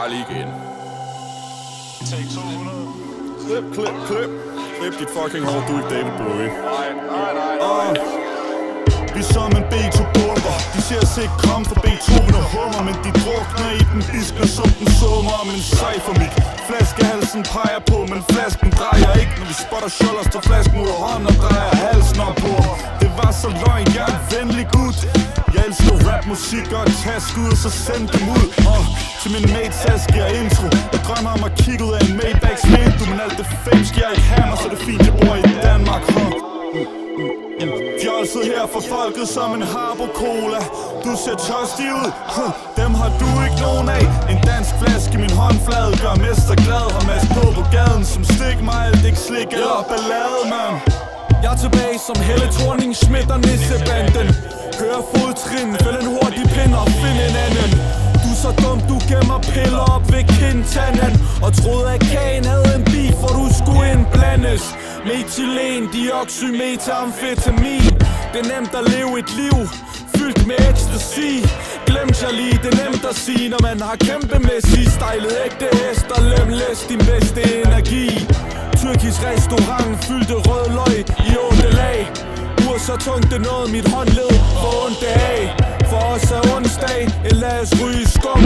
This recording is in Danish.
bare lige igen. Take 200. Klip. Klip dit fucking hår, du er ikke David Bowie. Nej. Vi som en B2-bomber. De ser os ikke komme fra Beethoven og hummer, men de drukner i den biskner som den summer om en cyphermik. Flaskehalsen peger på, men flasken drejer ikke. Når vi spotter Schollers, tager flasken ud af hånden og drejer halsen op på. Det var så løgn, jeg er en venlig gut. Jeg elsker rapmusik og et taskud, og så send dem ud. Til min mate Saskia intro. Jeg drømmer om at kigge ud af en Maybachs vindue, men alt det fame skal jeg ikke have mig, så det er fint, jeg bor i Danmark. Fjolset her for folket som en Harbo Cola. Du ser tørstig ud, dem har du ikke nogen af. En dansk flaske i min håndflade gør mester glad. Har mask på gaden som stik mig alt ikke slik eller ballade, man. Jeg er tilbage som Helle Thorning Schmidt og Nissebanden. Hører fodtrin, fæld en hurtig pind og find en anden. Du er så dum, du gemmer piller op ved kindtanden. Og troede at kagen havde en beef, hvor du skulle indblandes. Metylen, dioxymetamfetamin. Det er nemt at leve et liv fyldt med ecstasy. Glemt jeg lige, det er nemt at sige, når man har kæmpemæssigt stylet ægte hest og lemlæs din bedste energi. Tyrkisk restaurant fyldte rød løg i 8 lag. Ur så tungt det nåede mit håndled for ondt af. For os er onsdag, lad os ryge skum.